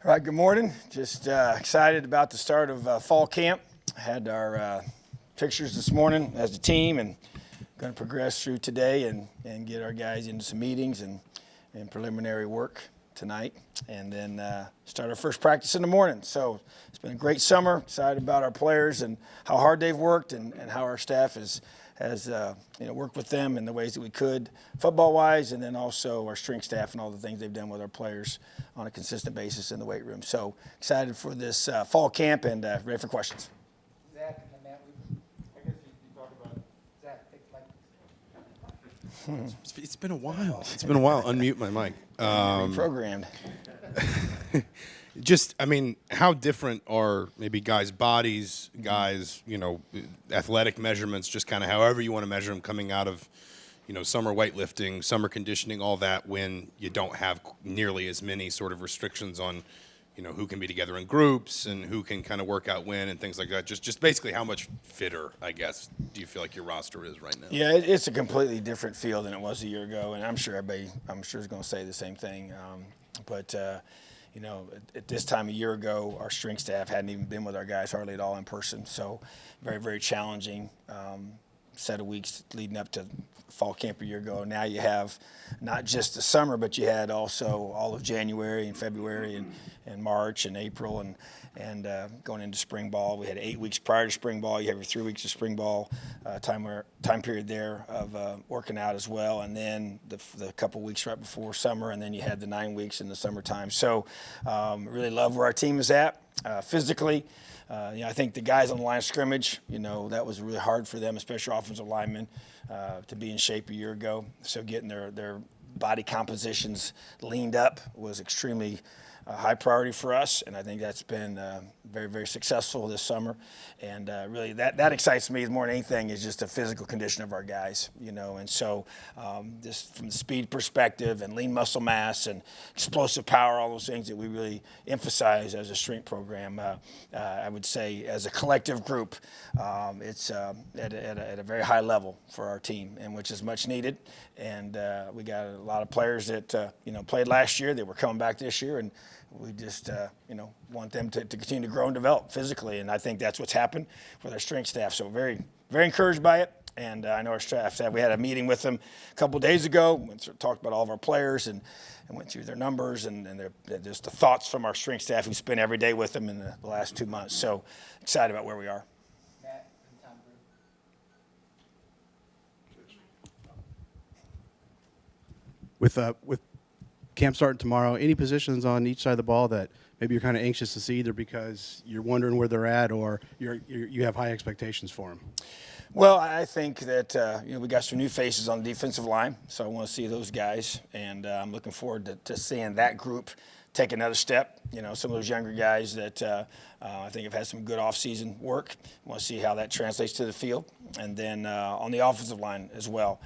All right, good morning. Just excited about the start of fall camp. Had our pictures this morning as a team and going to progress through today and get our guys into some meetings and preliminary work tonight, and then start our first practice in the morning. So it's been a great summer. Excited about our players and how hard they've worked and how our staff has worked with them in the ways that we could football-wise, and then also our strength staff and all the things they've done with our players on a consistent basis in the weight room. So excited for this fall camp and ready for questions. Zach and then Matt, I guess you talk about Zach, take like. It's been a while. It's been a while. Unmute my mic. Reprogrammed. How different are maybe guys' bodies, guys, athletic measurements, just kind of however you want to measure them coming out of, summer weightlifting, summer conditioning, all that, when you don't have nearly as many sort of restrictions on, who can be together in groups and who can kind of work out when and things like that. Just basically how much fitter, I guess, do you feel like your roster is right now? Yeah, it's a completely different feel than it was a year ago, and I'm sure is going to say the same thing. At this time a year ago, our strength staff hadn't even been with our guys hardly at all in person. So very, very challenging set of weeks leading up to fall camp a year ago. Now you have not just the summer, but you had also all of January and February and March and April and going into spring ball. We had 8 weeks prior to spring ball. You have your 3 weeks of spring ball time period there of working out as well, and then the couple weeks right before summer, and then you had the 9 weeks in the summertime. So really love where our team is at physically. I think the guys on the line of scrimmage, that was really hard for them, especially offensive linemen, to be in shape a year ago. So getting their body compositions leaned up was extremely high priority for us, and I think that's been very, very successful this summer. And really that excites me more than anything is just the physical condition of our guys, and so just from the speed perspective and lean muscle mass and explosive power, all those things that we really emphasize as a strength program, I would say as a collective group, it's at a very high level for our team, and which is much needed. And we got a lot of players that played last year that were coming back this year, and we just want them to continue to grow and develop physically, and I think that's what's happened with our strength staff. So very, very encouraged by it. And I know our staff we had a meeting with them a couple of days ago. We talked about all of our players and went through their numbers and just the thoughts from our strength staff who spent every day with them in the last 2 months. So excited about where we are. Matt and Tom With camp starting tomorrow, any positions on each side of the ball that maybe you're kind of anxious to see, either because you're wondering where they're at or you have high expectations for them? Well, I think that we got some new faces on the defensive line, so I want to see those guys, and I'm looking forward to seeing that group take another step. Some of those younger guys that I think have had some good off-season work. I want to see how that translates to the field. And then on the offensive line as well,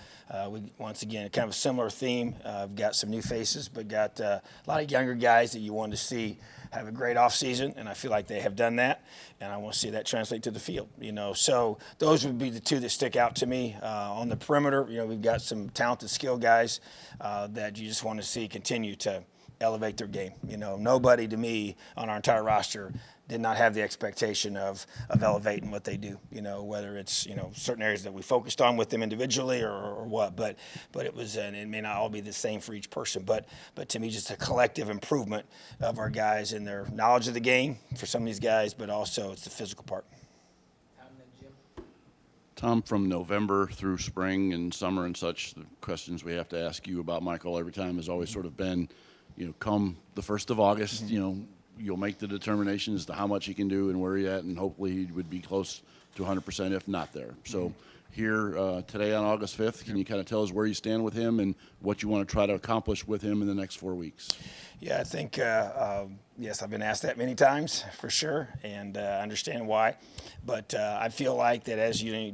we once again kind of a similar theme. We've got some new faces, but got a lot of younger guys that you want to see have a great off-season, and I feel like they have done that, and I want to see that translate to the field. So those would be the two that stick out to me. On the perimeter, we've got some talented skill guys that you just want to see continue to elevate their game. Nobody to me on our entire roster did not have the expectation of elevating what they do, whether it's, certain areas that we focused on with them individually or what, but it was, and it may not all be the same for each person, but to me, just a collective improvement of our guys in their knowledge of the game for some of these guys, but also it's the physical part. Tom and then Jim. Tom, from November through spring and summer and such, the questions we have to ask you about Michael every time has always sort of been, come the 1st of August, you'll make the determination as to how much he can do and where he's at, and hopefully he would be close to 100% if not there. So here today on August 5th, can you kind of tell us where you stand with him and what you want to try to accomplish with him in the next 4 weeks? Yeah, I think, yes, I've been asked that many times for sure, and I understand why. But I feel like that as you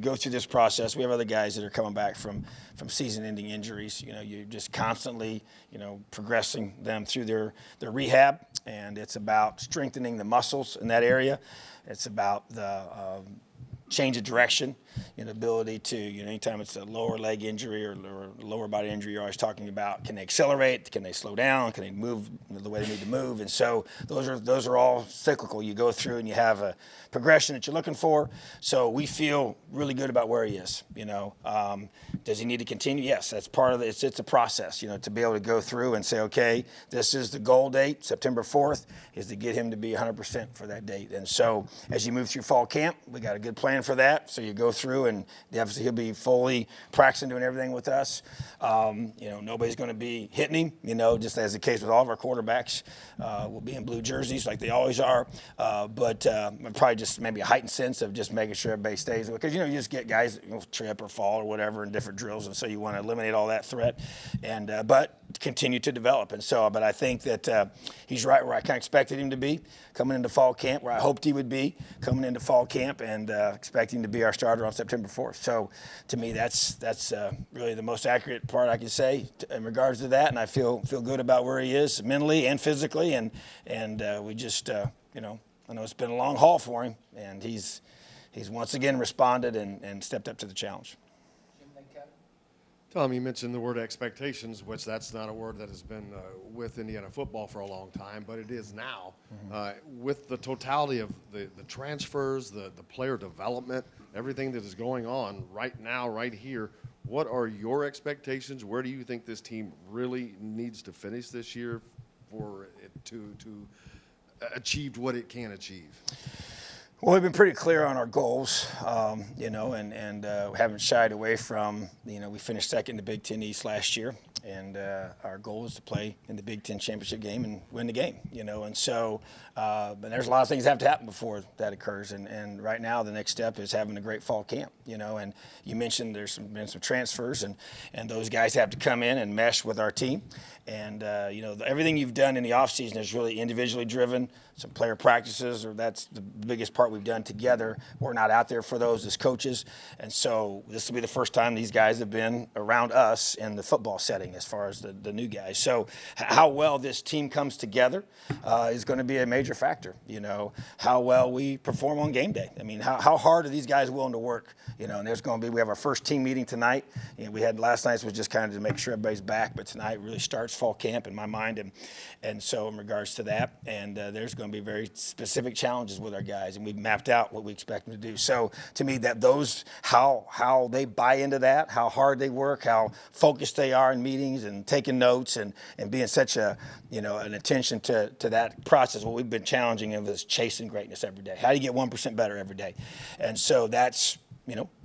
go through this process, we have other guys that are coming back from season-ending injuries. You're just constantly, progressing them through their rehab, and it's about strengthening the muscles in that area. It's about the change of direction, ability to, anytime it's a lower leg injury or lower body injury, you're always talking about, can they accelerate? Can they slow down? Can they move the way they need to move? And so those are all cyclical. You go through and you have a progression that you're looking for. So we feel really good about where he is. Does he need to continue? Yes, that's part of it. It's a process, to be able to go through and say, okay, this is the goal date, September 4th, is to get him to be 100% for that date. And so as you move through fall camp, we got a good plan for that. So you go through, and obviously he'll be fully practicing, doing everything with us. Nobody's going to be hitting him, just as the case with all of our quarterbacks. We'll be in blue jerseys like they always are. But probably just maybe a heightened sense of just making sure everybody stays. Because, you just get guys that trip or fall or whatever in different drills. And so you want to eliminate all that threat. And but continue to develop. And so, but I think that he's right where I kind of expected him to be coming into fall camp, where I hoped he would be coming into fall camp, and expecting to be our starter on September 4th. So to me, that's really the most accurate part I can say in regards to that. And I feel good about where he is mentally and physically. And we just, I know it's been a long haul for him, and he's once again responded and stepped up to the challenge. Tom, you mentioned the word expectations, which that's not a word that has been with Indiana football for a long time, but it is now. With the totality of the transfers, the player development, everything that is going on right now, right here, what are your expectations? Where do you think this team really needs to finish this year for it to achieve what it can achieve? Well, we've been pretty clear on our goals, and haven't shied away from, we finished second in the Big Ten East last year, and our goal is to play in the Big Ten championship game and win the game, and so, but there's a lot of things that have to happen before that occurs, and right now the next step is having a great fall camp, and you mentioned there's been some transfers, and those guys have to come in and mesh with our team, and, everything you've done in the offseason is really individually driven. Some player practices, or that's the biggest part we've done together. We're not out there for those as coaches. And so this will be the first time these guys have been around us in the football setting as far as the new guys. So how well this team comes together is going to be a major factor. How well we perform on game day. I mean, how hard are these guys willing to work? And there's going to be, we have our first team meeting tonight. We had last night's was just kind of to make sure everybody's back, but tonight really starts fall camp in my mind. And so in regards to that, and there's going to be very specific challenges with our guys, and we've mapped out what we expect them to do. So to me, that those how they buy into that, how hard they work, how focused they are in meetings and taking notes and being such an attention to that process. What we've been challenging them is chasing greatness every day. How do you get 1% better every day? And so that's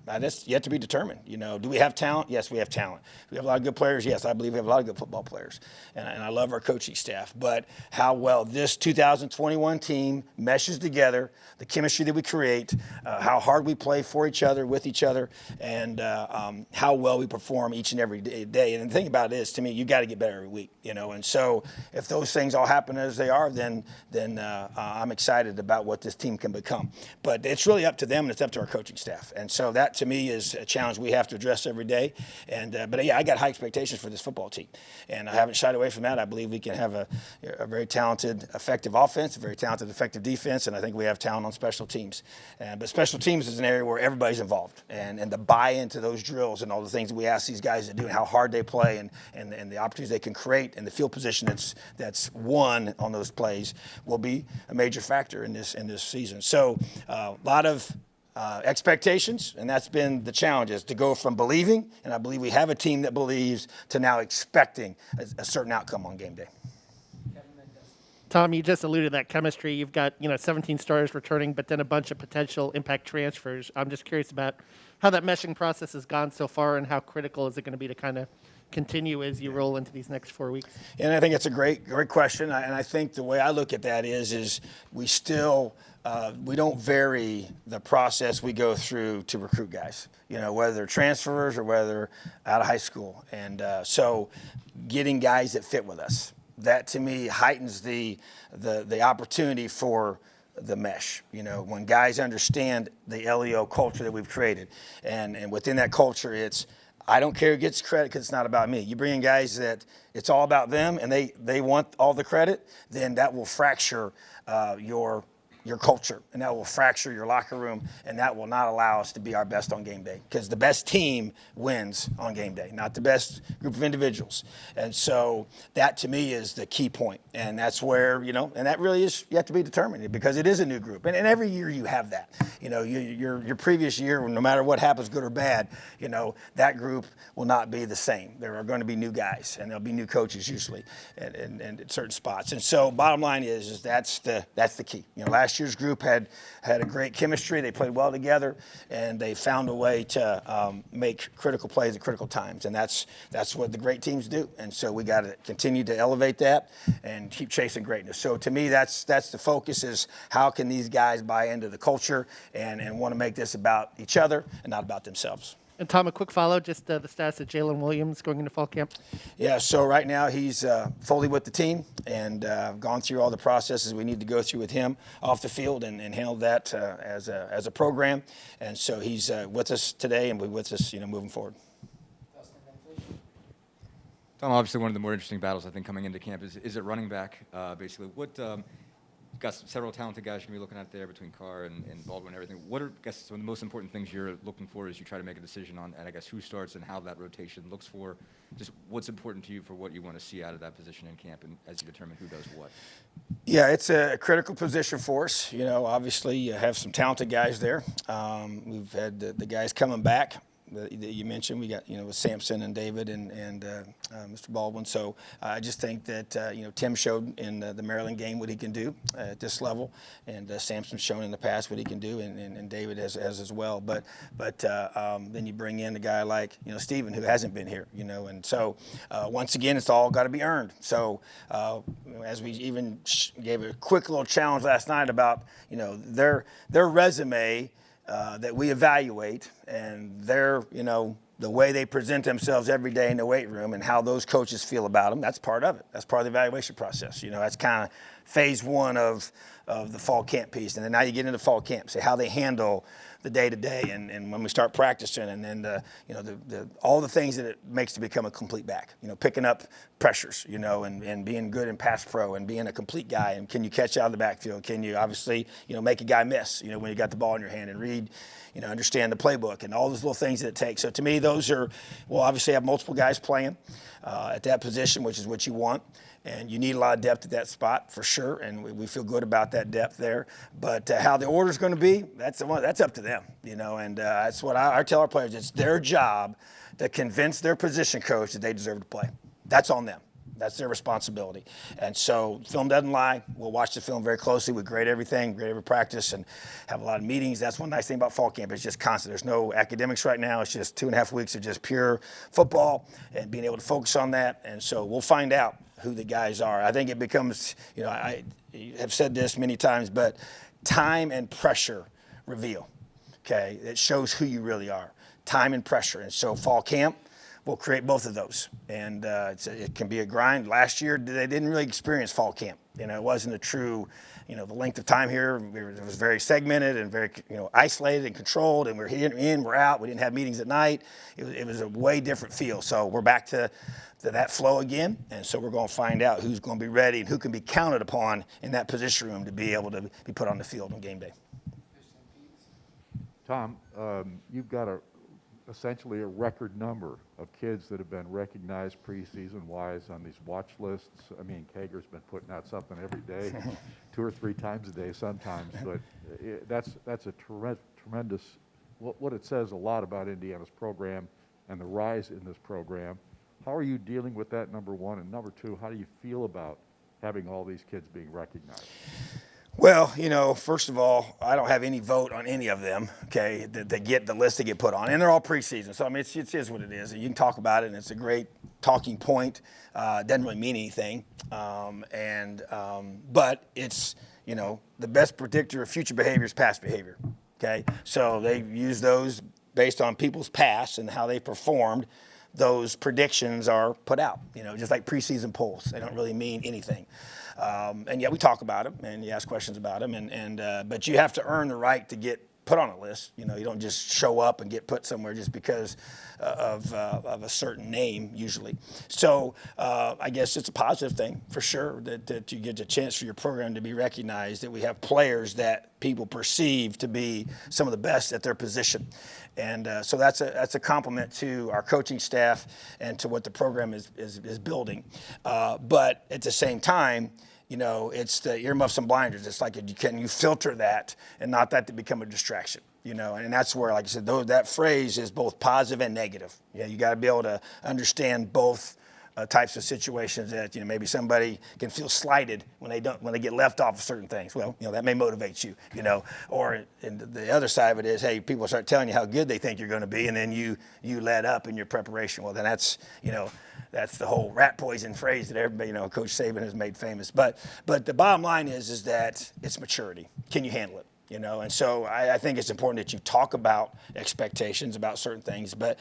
that's yet to be determined. Do we have talent? Yes, we have talent. Do we have a lot of good players? Yes, I believe we have a lot of good football players. And I love our coaching staff. But how well this 2021 team meshes together, the chemistry that we create, how hard we play for each other, with each other, and how well we perform each and every day. And the thing about it is, to me, you got to get better every week. And so if those things all happen as they are, then I'm excited about what this team can become. But it's really up to them, and it's up to our coaching staff. And so that, to me, is a challenge we have to address every day. And but yeah, I got high expectations for this football team, and I haven't shied away from that. I believe we can have a very talented, effective offense, a very talented, effective defense, and I think we have talent on special teams. But special teams is an area where everybody's involved, and the buy-in to those drills and all the things that we ask these guys to do, and how hard they play, and the opportunities they can create, and the field position that's won on those plays will be a major factor in this season. So a lot of expectations, and that's been the challenge, is to go from believing, and I believe we have a team that believes, to now expecting a certain outcome on game day. Tom, you just alluded to that chemistry. You've got 17 starters returning, but then a bunch of potential impact transfers. I'm just curious about how that meshing process has gone so far, and how critical is it going to be to kind of continue as you roll into these next 4 weeks? And I think it's a great question, and I think the way I look at that is we still we don't vary the process we go through to recruit guys, whether they're transfers or whether they're out of high school. And so getting guys that fit with us, that to me heightens the opportunity for the mesh. When guys understand the LEO culture that we've created, and within that culture, it's, I don't care who gets credit because it's not about me. You bring in guys that it's all about them and they want all the credit, then that will fracture your your culture, and that will fracture your locker room, and that will not allow us to be our best on game day, because the best team wins on game day, not the best group of individuals. And so that to me is the key point, and that's where, and that really is yet to be determined, because it is a new group, and every year you have that. Your previous year, no matter what happens, good or bad, that group will not be the same. There are going to be new guys, and there'll be new coaches usually, and at certain spots. And so bottom line is that's the key. Last year's group had a great chemistry. They played well together, and they found a way to make critical plays at critical times, and that's what the great teams do. And so we got to continue to elevate that and keep chasing greatness. So to me, that's the focus, is how can these guys buy into the culture and want to make this about each other and not about themselves. And Tom, a quick follow, just the status of Jalen Williams going into fall camp. Yeah, so right now he's fully with the team, and gone through all the processes we need to go through with him off the field, and handled that as a program. And so he's with us today, and will be with us moving forward. Tom, obviously one of the more interesting battles I think coming into camp is at running back. Basically, what got several talented guys you're gonna be looking at there between Carr and Baldwin and everything. What are, I guess, some of the most important things you're looking for as you try to make a decision on, and I guess who starts and how that rotation looks for? Just what's important to you for what you want to see out of that position in camp, and as you determine who does what? Yeah, it's a critical position for us. Obviously you have some talented guys there. We've had the guys coming back that you mentioned. We got, with Sampson and David and Mr. Baldwin. So I just think that, Tim showed in the Maryland game what he can do at this level, and Sampson's shown in the past what he can do, and David has as well. But then you bring in a guy like, Steven, who hasn't been here, and so once again, it's all got to be earned. So as we even gave a quick little challenge last night about, their resume, that we evaluate, and their, the way they present themselves every day in the weight room, and how those coaches feel about them. That's part of it. That's part of the evaluation process. That's kind of phase one of the fall camp piece. And then now you get into fall camp, say how they handle the day-to-day, and when we start practicing, and then all the things that it makes to become a complete back. Picking up pressures, and being good in pass pro, and being a complete guy. And can you catch out of the backfield? Can you obviously, make a guy miss, when you got the ball in your hand, and read, understand the playbook, and all those little things that it takes. So to me, those are, we'll obviously have multiple guys playing at that position, which is what you want. And you need a lot of depth at that spot for sure, and we feel good about that depth there. But how the order's going to be, that's up to them, And that's what I tell our players. It's their job to convince their position coach that they deserve to play. That's on them. That's their responsibility. And so film doesn't lie. We'll watch the film very closely. We grade everything, grade every practice, and have a lot of meetings. That's one nice thing about fall camp. It's just constant. There's no academics right now. It's just 2.5 weeks of just pure football and being able to focus on that. And so we'll find out who the guys are. I think it becomes, I have said this many times, but time and pressure reveal, okay? It shows who you really are, time and pressure. And so fall camp will create both of those. And it can be a grind. Last year, they didn't really experience fall camp. It wasn't a true, the length of time here, it was very segmented and very, isolated and controlled, and we're in, we're out. We didn't have meetings at night. It was a way different feel. So we're back to that flow again, and so we're going to find out who's going to be ready and who can be counted upon in that position room to be able to be put on the field on game day. Tom, you've got essentially a record number of kids that have been recognized preseason-wise on these watch lists. I mean, Kager's been putting out something every day, 2 or 3 times a day sometimes, but that's a tremendous, what it says a lot about Indiana's program and the rise in this program. How are you dealing with that, number one? And number two, how do you feel about having all these kids being recognized? Well, first of all, I don't have any vote on any of them, okay, that get the list that get put on. And they're all preseason. So, I mean, it is what it is. You can talk about it, and it's a great talking point. It doesn't really mean anything. But it's, the best predictor of future behavior is past behavior, okay? So they use those based on people's past and how they performed. Those predictions are put out, just like preseason polls. They don't really mean anything. And yet we talk about them, and you ask questions about them, but you have to earn the right to get put on a list. You don't just show up and get put somewhere just because of a certain name usually. So I guess it's a positive thing for sure that you get a chance for your program to be recognized, that we have players that people perceive to be some of the best at their position. And so that's a compliment to our coaching staff and to what the program is building. But at the same time, it's the earmuffs and blinders. It's like, can you filter that and not that to become a distraction? And that's where, like I said, that phrase is both positive and negative. You got to be able to understand both types of situations that, maybe somebody can feel slighted when they get left off of certain things. Well, that may motivate you, or and the other side of it is, hey, people start telling you how good they think you're going to be, and then you let up in your preparation. Well, then that's the whole rat poison phrase that everybody, Coach Saban has made famous. But the bottom line is that it's maturity. Can you handle it? And so I think it's important that you talk about expectations about certain things, but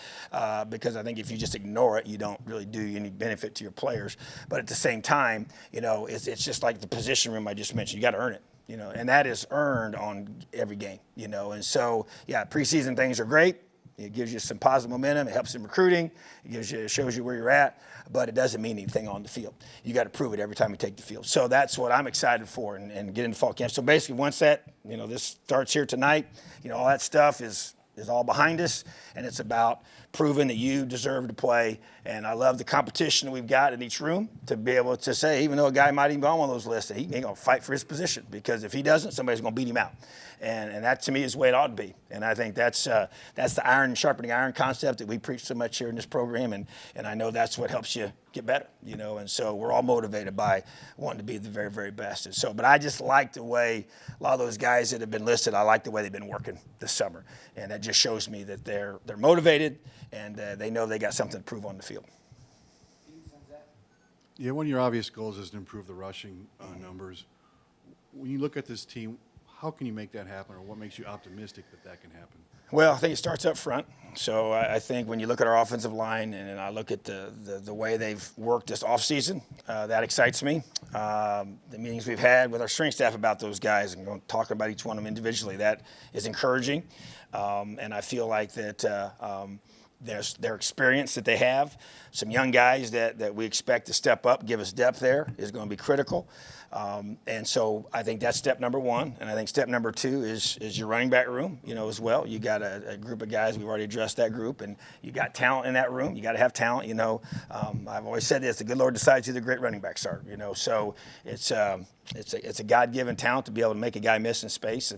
because I think if you just ignore it, you don't really do any benefit to your players. But at the same time, it's just like the position room I just mentioned. You got to earn it, and that is earned on every game, And so, yeah, preseason things are great. It gives you some positive momentum. It helps in recruiting. It shows you where you're at, but it doesn't mean anything on the field. You got to prove it every time you take the field. So that's what I'm excited for and get into fall camp. So basically, once that, this starts here tonight, all that stuff is all behind us, and it's about proving that you deserve to play. And I love the competition that we've got in each room to be able to say, even though a guy might even be on one of those lists, that he ain't going to fight for his position, because if he doesn't, somebody's going to beat him out. And that, to me, is the way it ought to be. And I think that's the iron sharpening iron concept that we preach so much here in this program. And I know that's what helps you get better, And so we're all motivated by wanting to be the very, very best. And so, but I just like the way a lot of those guys that have been listed, I like the way they've been working this summer. And that just shows me that they're motivated and they know they got something to prove on the field. Yeah, one of your obvious goals is to improve the rushing numbers. When you look at this team, how can you make that happen, or what makes you optimistic that can happen? Well, I think it starts up front. So I think when you look at our offensive line and I look at the way they've worked this offseason, that excites me. The meetings we've had with our strength staff about those guys and talking about each one of them individually, that is encouraging. And I feel like that their experience that they have, some young guys that we expect to step up, give us depth there, is going to be critical. And so I think that's step number one. And I think step number two is your running back room, as well. You got a group of guys. We've already addressed that group. And you got talent in that room. You got to have talent, I've always said this, the good Lord decides who the great running backs are, So it's a God-given talent to be able to make a guy miss in space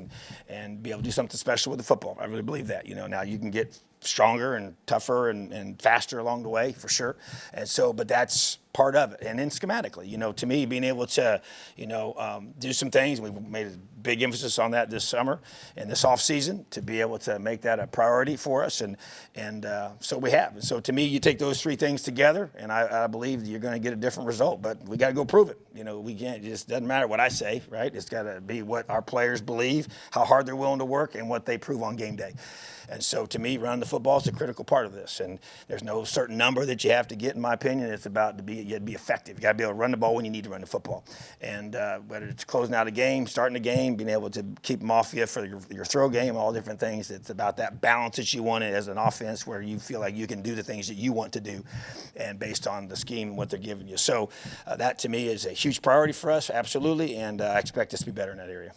and be able to do something special with the football. I really believe that, Now you can get stronger and tougher and faster along the way, for sure. And so, but that's part of it. And then schematically, to me, being able to, do some things, we've made a big emphasis on that this summer and this off season to be able to make that a priority for us. And so we have. And so to me, you take those three things together, and I believe you're going to get a different result, but we got to go prove it. We can't, it just doesn't matter what I say, right? It's got to be what our players believe, how hard they're willing to work, and what they prove on game day. And so to me, running the football is a critical part of this. And there's no certain number that you have to get, in my opinion. It's about you have to be effective. You got to be able to run the ball when you need to run the football. And whether it's closing out a game, starting a game, being able to keep them off you for your throw game, all different things. It's about that balance that you want as an offense, where you feel like you can do the things that you want to do, and based on the scheme and what they're giving you. So that, to me, is a huge priority for us, absolutely. And I expect us to be better in that area.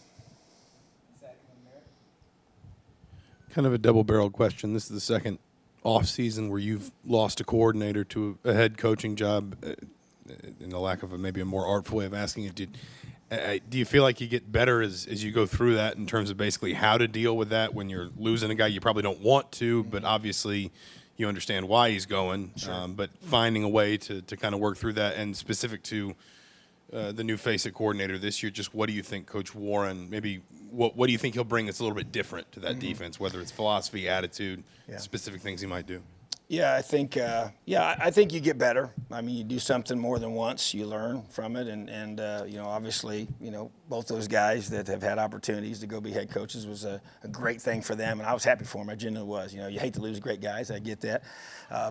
Kind of a double-barreled question. This is the second off-season where you've lost a coordinator to a head coaching job, in the lack of maybe a more artful way of asking it. Do you feel like you get better as you go through that in terms of basically how to deal with that when you're losing a guy you probably don't want to, but obviously you understand why he's going, sure. But finding a way to kind of work through that, and specific to the new face at coordinator this year, just what do you think Coach Warren, maybe what do you think he'll bring that's a little bit different to that defense, whether it's philosophy, attitude, specific things he might do? Yeah, I think I think you get better. I mean, you do something more than once, you learn from it, and obviously, both those guys that have had opportunities to go be head coaches was a great thing for them, and I was happy for them. I genuinely was. You hate to lose great guys, I get that,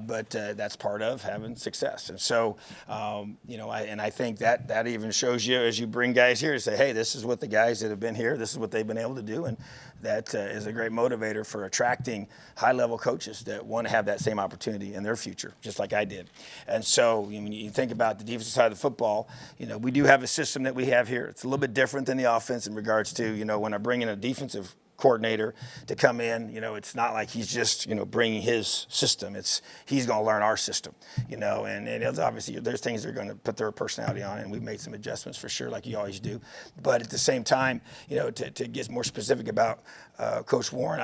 but that's part of having success. And so, I think that even shows you as you bring guys here to say, hey, this is what the guys that have been here, this is what they've been able to do, and that is a great motivator for attracting high-level coaches that want to have that same opportunity in their future, just like I did. And so when you think about the defensive side of the football, we do have a system that we have here. It's a little bit different than the offense in regards to, when I bring in a defensive coordinator to come in, it's not like he's just, bringing his system. He's going to learn our system, and it's obviously there's things they're going to put their personality on, and we've made some adjustments for sure, like you always do. But at the same time, to get more specific about Coach Warren,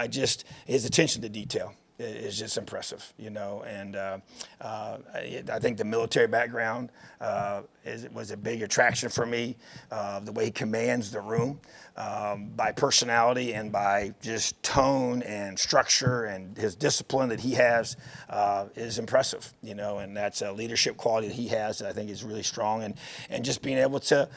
his attention to detail is just impressive, and I think the military background was a big attraction for me, the way he commands the room by personality and by just tone and structure, and his discipline that he has is impressive, and that's a leadership quality that he has that I think is really strong, and just being able to,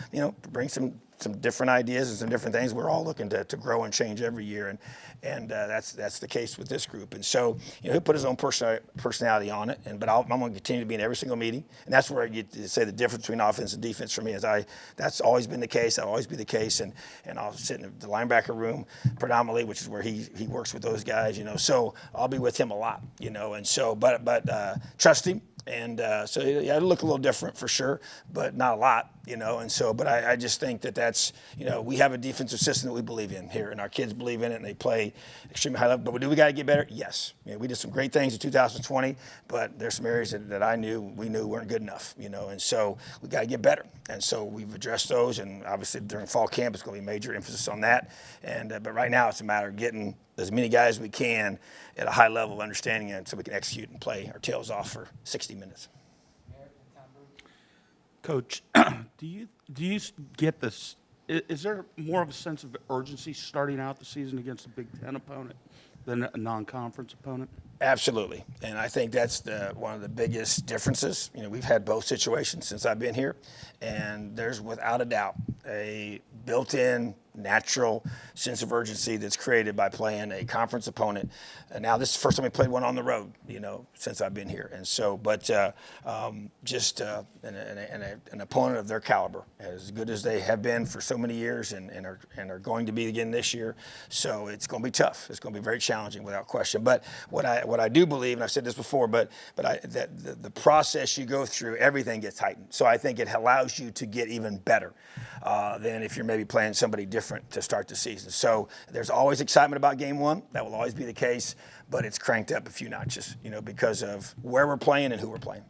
bring some different ideas and some different things. We're all looking to grow and change every year, and that's the case with this group. And so, he put his own personality on it. But I'm going to continue to be in every single meeting, and that's where you say the difference between offense and defense for me is that's always been the case. That'll always be the case, and I'll sit in the linebacker room predominantly, which is where he works with those guys. So I'll be with him a lot. And so but trust him. And so it'll look a little different for sure, but not a lot, and so, but I just think that's, we have a defensive system that we believe in here, and our kids believe in it, and they play extremely high level. But do we got to get better? Yes. We did some great things in 2020, but there's some areas that we knew weren't good enough, and so we got to get better. And so we've addressed those, and obviously during fall camp, it's going to be a major emphasis on that. And but right now, it's a matter of getting as many guys as we can at a high level of understanding it so we can execute and play our tails off for 60 minutes. Coach, do you get this? Is there more of a sense of urgency starting out the season against a Big Ten opponent than a non-conference opponent? Absolutely, and I think that's one of the biggest differences. We've had both situations since I've been here, and there's without a doubt a built-in natural sense of urgency that's created by playing a conference opponent. And now this is the first time we played one on the road, since I've been here. And so, but just an opponent of their caliber, as good as they have been for so many years and are going to be again this year. So it's going to be tough. It's going to be very challenging without question. But what I do believe, and I've said this before, that the process you go through, everything gets heightened. So I think it allows you to get even better than if you're maybe playing somebody different to start the season. So there's always excitement about game one. That will always be the case, but it's cranked up a few notches, because of where we're playing and who we're playing.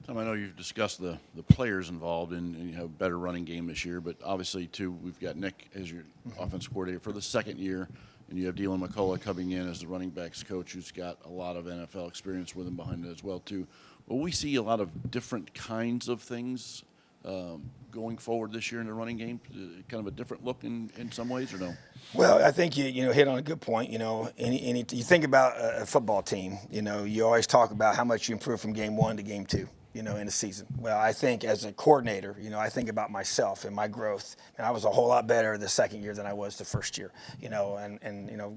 Tom, I know you've discussed the players involved and you have a better running game this year, but obviously, too, we've got Nick as your offensive coordinator for the second year, and you have Dylan McCullough coming in as the running backs coach who's got a lot of NFL experience with him behind it as well, too. Will we see a lot of different kinds of things going forward this year in the running game? Kind of a different look in some ways, or no? Well, I think you hit on a good point. You think about a football team. You always talk about how much you improve from game one to game two. In a season. Well, I think as a coordinator, I think about myself and my growth, and I was a whole lot better the second year than I was the first year. And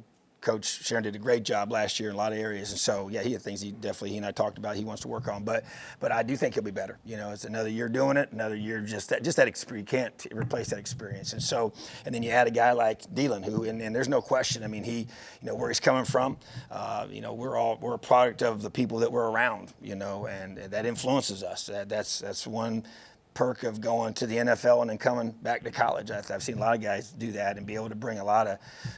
Coach Sharon did a great job last year in a lot of areas, and so he had things he and I talked about he wants to work on. But I do think he'll be better. It's another year doing it, another year just that experience. You can't replace that experience. And so, and then you add a guy like Dylan, who and there's no question. I mean, he where he's coming from. We're a product of the people that we're around. And that influences us. That's one perk of going to the NFL and then coming back to college. I've seen a lot of guys do that and be able to bring a lot of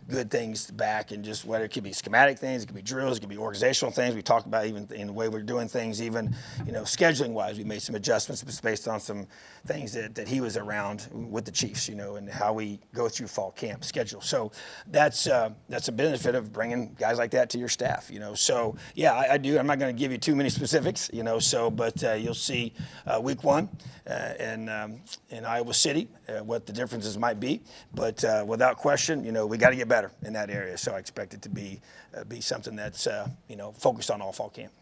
good things back, and just whether it could be schematic things, it could be drills, it could be organizational things. We talked about even in the way we're doing things, even scheduling wise, we made some adjustments based on some things that he was around with the Chiefs, and how we go through fall camp schedule. So that's a benefit of bringing guys like that to your staff. So I do. I'm not going to give you too many specifics. But you'll see week one. in Iowa City, what the differences might be. But without question, we got to get better in that area. So I expect it to be something that's focused on all fall camp.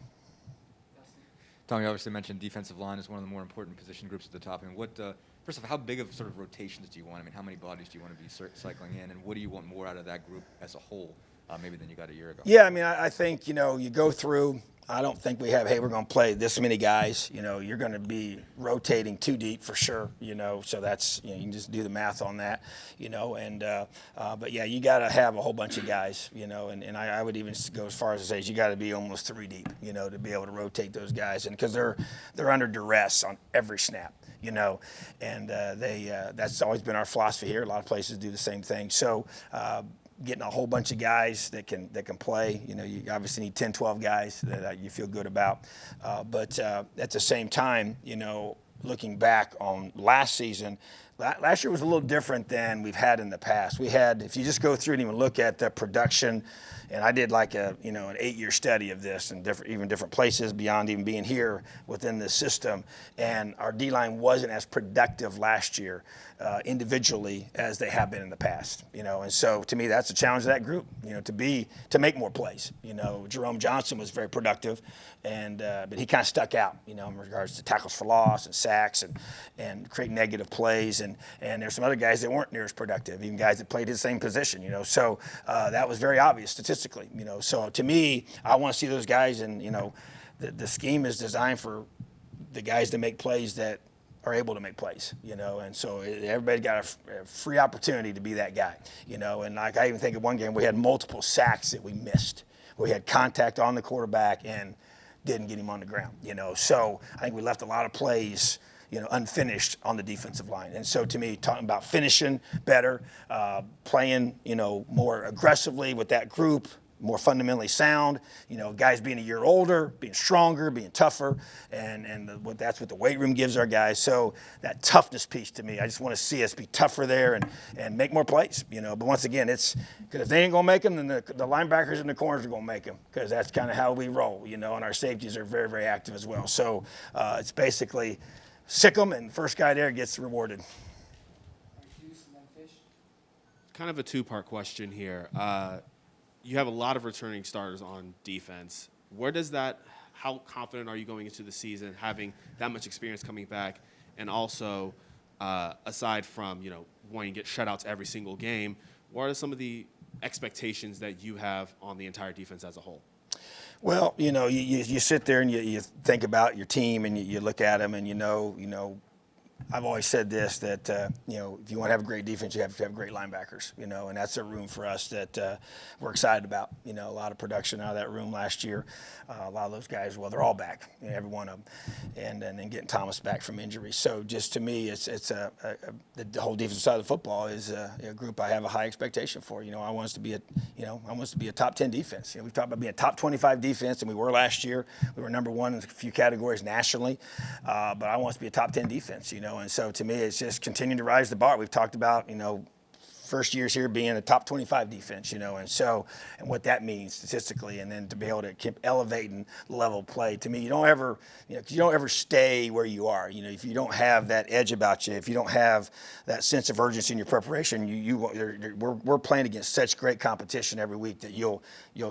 Tom, you obviously mentioned defensive line is one of the more important position groups at the top. And first off, how big of sort of rotations do you want? I mean, how many bodies do you want to be cycling in, and what do you want more out of that group as a whole, maybe than you got a year ago? Yeah, I mean, I think, you go through. I don't think we have, hey, we're going to play this many guys. You're going to be rotating too deep for sure, so that's, you can just do the math on that, but yeah, you got to have a whole bunch of guys, and I would even go as far as to say you got to be almost 3 deep, to be able to rotate those guys. And because they're under duress on every snap, and that's always been our philosophy here. A lot of places do the same thing. So, getting a whole bunch of guys that can play. You obviously need 10, 12 guys that you feel good about. But at the same time, looking back on last season, last year was a little different than we've had in the past. We had, if you just go through and even look at the production, and I did like an 8-year study of this in different places beyond even being here within the system. And our D-line wasn't as productive last year individually as they have been in the past. And so to me, that's a challenge of that group, to make more plays. Jerome Johnson was very productive, but he kind of stuck out, in regards to tackles for loss and sacks and create negative plays. And there's some other guys that weren't near as productive, even guys that played his same position, So that was very obvious statistically, So to me, I want to see those guys, and, the scheme is designed for the guys to make plays that are able to make plays, and so everybody got a free opportunity to be that guy, and like I even think of one game we had multiple sacks that we missed. We had contact on the quarterback and didn't get him on the ground, So I think we left a lot of plays, unfinished on the defensive line. And so to me, talking about finishing better, playing, more aggressively with that group, more fundamentally sound, guys being a year older, being stronger, being tougher, and that's what the weight room gives our guys. So that toughness piece to me, I just want to see us be tougher there and make more plays, But once again, it's because if they ain't going to make them, then the linebackers and the corners are going to make them, because that's kind of how we roll, and our safeties are very, very active as well. So it's basically sick them, and first guy there gets rewarded. Kind of a two-part question here. You have a lot of returning starters on defense. How confident are you going into the season, having that much experience coming back? And also, aside from, wanting to get shutouts every single game, what are some of the expectations that you have on the entire defense as a whole? Well, you sit there and you think about your team, and you look at them, and I've always said this, that, if you want to have a great defense, you have to have great linebackers, and that's a room for us that we're excited about. A lot of production out of that room last year. A lot of those guys, well, they're all back, every one of them, and then getting Thomas back from injury. So just to me, it's the whole defensive side of the football is a group I have a high expectation for. I want us to be a top 10 defense. We've talked about being a top 25 defense, and we were last year. We were number one in a few categories nationally, but I want us to be a top 10 defense. And so to me, it's just continuing to rise the bar. We've talked about, first years here being a top 25 defense, and what that means statistically, and then to be able to keep elevating level play. To me, you don't ever stay where you are. If you don't have that edge about you, if you don't have that sense of urgency in your preparation, we're playing against such great competition every week that you'll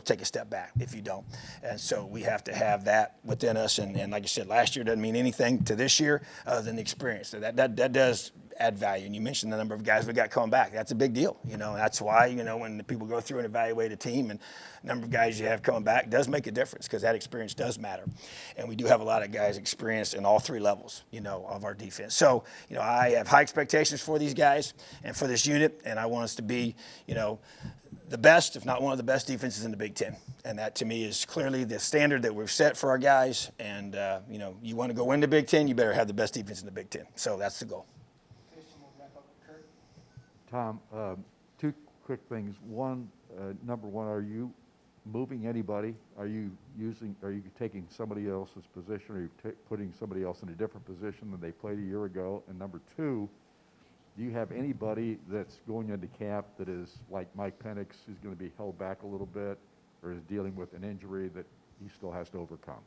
take a step back if you don't. And so we have to have that within us. And like I said, last year doesn't mean anything to this year other than the experience. So that does add value. And you mentioned the number of guys we got coming back. That's a big deal. That's why, when the people go through and evaluate a team, and the number of guys you have coming back does make a difference, because that experience does matter. And we do have a lot of guys experienced in all 3 levels, of our defense. So, I have high expectations for these guys and for this unit, and I want us to be, the best, if not one of the best defenses in the Big Ten. And that, to me, is clearly the standard that we've set for our guys. And, you want to go into Big Ten, you better have the best defense in the Big Ten. So that's the goal. Tom, 2 quick things. Number one, are you moving anybody? Are you taking somebody else's position? Are you putting somebody else in a different position than they played a year ago? And number 2, do you have anybody that's going into camp that is like Mike Penix, who's going to be held back a little bit, or is dealing with an injury that he still has to overcome?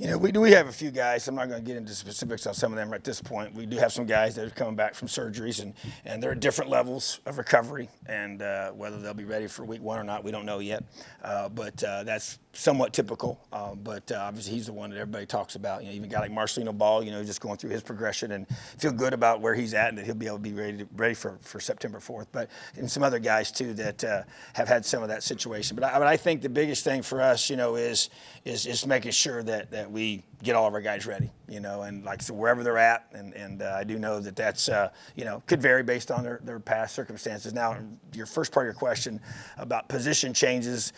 We have a few guys. I'm not going to get into specifics on some of them at this point. We do have some guys that are coming back from surgeries, and they're at different levels of recovery. And whether they'll be ready for week 1 or not, we don't know yet. But that's somewhat typical. But obviously, he's the one that everybody talks about. Even a guy like Marcelino Ball, just going through his progression and feel good about where he's at and that he'll be able to be ready for September 4th. But and some other guys too that have had some of that situation. But I think the biggest thing for us, is just making sure that we get all of our guys ready, and so wherever they're at, and I do know that's could vary based on their past circumstances. Now, your first part of your question about position changes.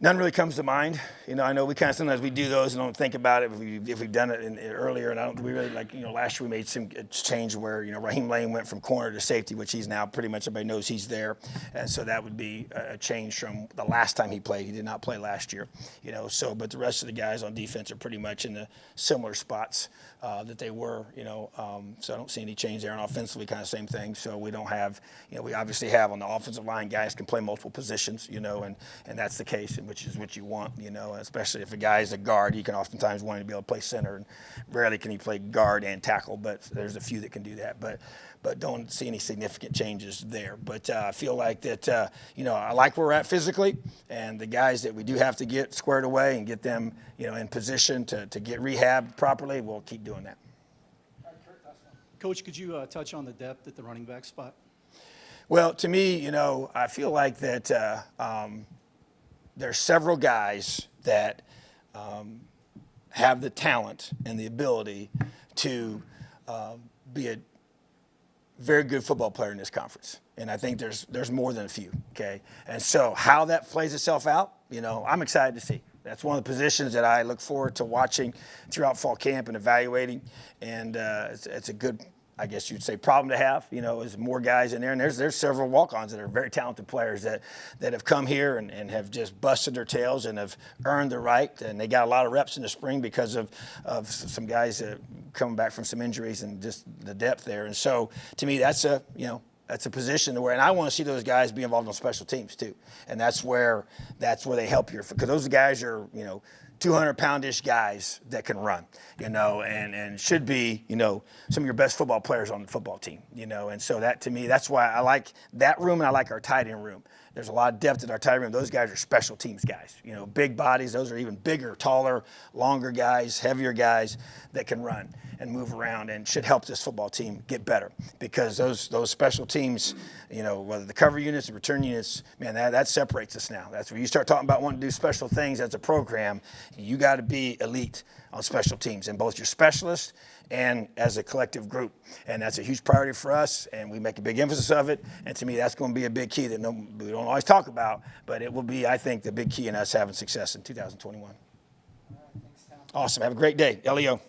None really comes to mind. I know we kind of sometimes we do those and don't think about it if we've done it earlier. And I don't we really last year we made some change where Raheem Lane went from corner to safety, which he's now pretty much everybody knows he's there, and so that would be a change from the last time he played. He did not play last year, but the rest of the guys on defense are pretty much in the similar spots that they were, so I don't see any change there. And offensively, kind of same thing. So we don't have, we obviously have on the offensive line guys can play multiple positions, and that's the case, which is what you want, especially if a guy is a guard. He can oftentimes want to be able to play center, and rarely can he play guard and tackle, but there's a few that can do that. But don't see any significant changes there. But I feel like that, I like where we're at physically, and the guys that we do have to get squared away and get them, in position to get rehabbed properly, we'll keep doing that. Coach, could you touch on the depth at the running back spot? Well, to me, I feel like that there's several guys that have the talent and the ability to be a very good football player in this conference. And I think there's more than a few, okay? And so how that plays itself out, I'm excited to see. That's one of the positions that I look forward to watching throughout fall camp and evaluating. And it's a good, I guess you'd say, problem to have, is more guys in there. And there's several walk-ons that are very talented players that have come here and have just busted their tails and have earned the right. And they got a lot of reps in the spring because of some guys coming back from some injuries and just the depth there. And so to me, that's a position where, and I want to see those guys be involved on special teams too. And that's where they help you, because those guys are, 200-pound-ish guys that can run, and should be, some of your best football players on the football team, and so that, to me, that's why I like that room, and I like our tight end room. There's a lot of depth in our tight end room. Those guys are special teams guys, big bodies. Those are even bigger, taller, longer guys, heavier guys that can run and move around and should help this football team get better, because those special teams, whether the cover units, the return units, man, that separates us now. That's where you start talking about wanting to do special things as a program. You got to be elite on special teams, in both your specialists and as a collective group. And that's a huge priority for us, and we make a big emphasis of it. And to me, that's going to be a big key that we don't always talk about, but it will be, I think, the big key in us having success in 2021. Awesome. Have a great day. LEO.